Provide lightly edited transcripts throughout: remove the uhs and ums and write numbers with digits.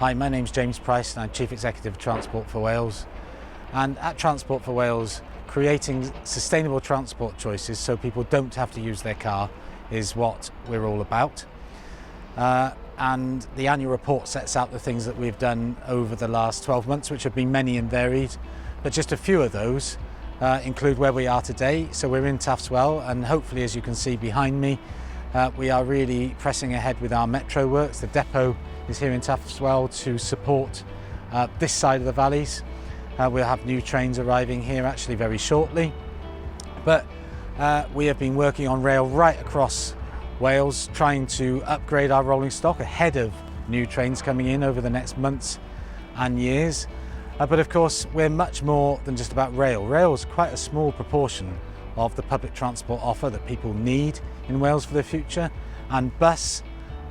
Hi, my name's James Price and I'm Chief Executive of Transport for Wales. And at Transport for Wales, creating sustainable transport choices so people don't have to use their car is what we're all about. And the annual report sets out the things that we've done over the last 12 months, which have been many and varied, but just a few of those include where we are today. So we're in Taftswell, and hopefully, as you can see behind me, we are really pressing ahead with our metro works. The depot is here in Taftswell to support this side of the valleys. We'll have new trains arriving here actually very shortly. But we have been working on rail right across Wales, trying to upgrade our rolling stock ahead of new trains coming in over the next months and years. But of course, we're much more than just about rail. Rail is quite a small proportion of the public transport offer that people need in Wales for the future, and bus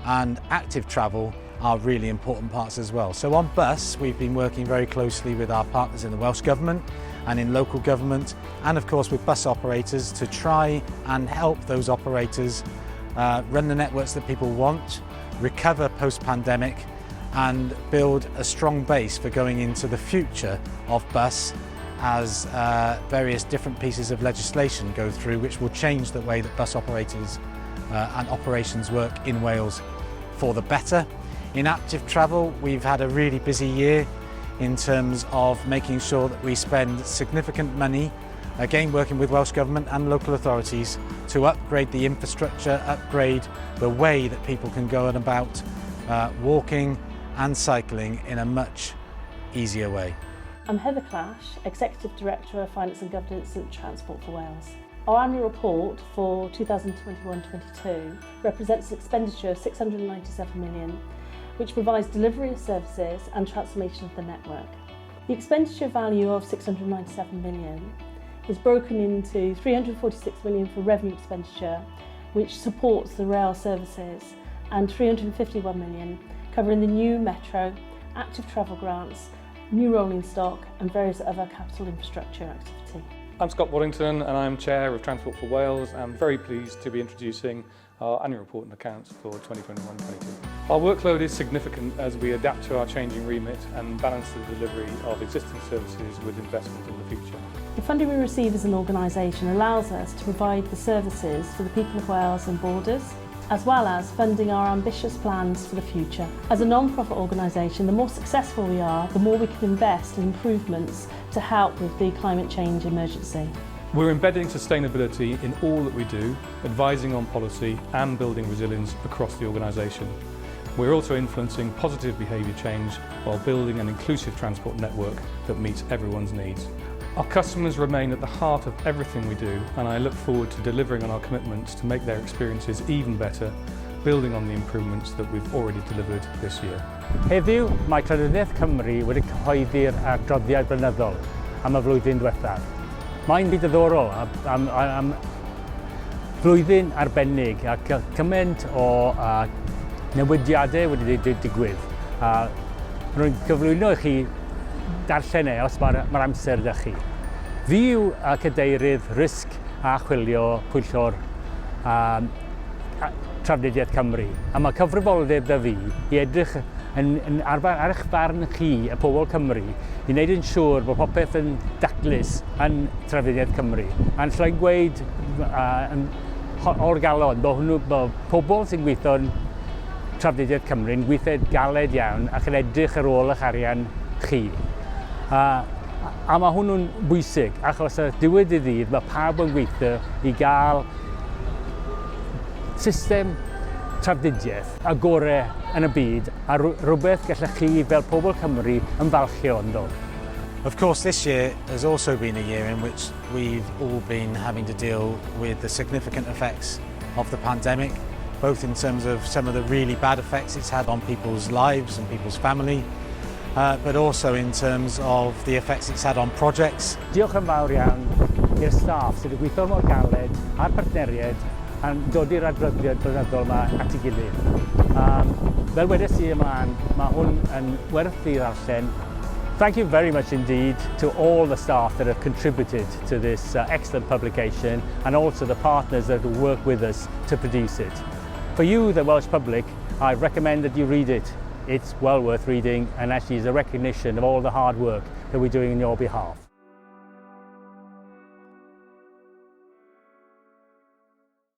and active travel are really important parts as well. So on bus, we've been working very closely with our partners in the Welsh Government and in local government, and of course with bus operators to try and help those operators run the networks that people want, recover post-pandemic, and build a strong base for going into the future of bus as various different pieces of legislation go through, which will change the way that bus operators and operations work in Wales for the better. In active travel, we've had a really busy year in terms of making sure that we spend significant money, again working with Welsh Government and local authorities, to upgrade the infrastructure, upgrade the way that people can go and about walking and cycling in a much easier way. I'm Heather Clash, Executive Director of Finance and Governance at Transport for Wales. Our annual report for 2021-22 represents an expenditure of £697 million, which provides delivery of services and transformation of the network. The expenditure value of £697 million is broken into £346 million for revenue expenditure, which supports the rail services, and £351 million covering the new metro, active travel grants, new rolling stock and various other capital infrastructure activity. I'm Scott Waddington and I'm Chair of Transport for Wales. I'm very pleased to be introducing our annual report and accounts for 2021-22. Our workload is significant as we adapt to our changing remit and balance the delivery of existing services with investment in the future. The funding we receive as an organisation allows us to provide the services for the people of Wales and borders, as well as funding our ambitious plans for the future. As a non-profit organisation, the more successful we are, the more we can invest in improvements to help with the climate change emergency. We're embedding sustainability in all that we do, advising on policy and building resilience across the organisation. We're also influencing positive behaviour change while building an inclusive transport network that meets everyone's needs. Our customers remain at the heart of everything we do, and I look forward to delivering on our commitments to make their experiences even better, building on the improvements that we've already delivered this year. Heddiw, mae Llywodraeth Cymru wedi cyhoeddi'r adroddiad blynyddol am y flwyddyn diwethaf. Mae'n ddiddorol am flwyddyn arbennig ac cymaint o newidiadau wedi digwydd. Rwy'n cyflwyno i chi darllen os mae'r amser ydych chi. Fi yw cadeirydd risg a chwilio pwyllgor Trafnidiaeth Cymru. A mae cyfrifoldeb da fi i edrych ar eich barn chi, y pobl Cymru, i wneud yn siŵr bod popeth yn daclus yn Trafnidiaeth Cymru. A'n llai'n gweud o'r galon bod pobl sy'n gweithio yn Trafnidiaeth Cymru yn gweithio galed iawn ac yn edrych ar ôl eich arian chi. A mae hwnnw'n bwysig, achos y diwedd y ddydd mae pawb yn gweithio i gael system trafnidiaeth agorau yn y byd a rhywbeth gallech chi fel pobl Cymru yn falchio ynddo. Of course, this year has also been a year in which we've all been having to deal with the significant effects of the pandemic, both in terms of some of the really bad effects it's had on people's lives and people's family, but also in terms of the effects it's had on projects. Diolch yn fawr iawn i'r staff sydd wedi gweithio mor galed a'r partneriaid a'n dod i'r adroddiad blynyddol yma at ei gilydd. Fel wedes i ymlaen, mae hwn yn werth i ddarllen. Thank you very much indeed to all the staff that have contributed to this excellent publication, and also the partners that have worked with us to produce it. For you, the Welsh public, I recommend that you read it. it's well worth reading and actually is a recognition of all the hard work that we're doing on your behalf.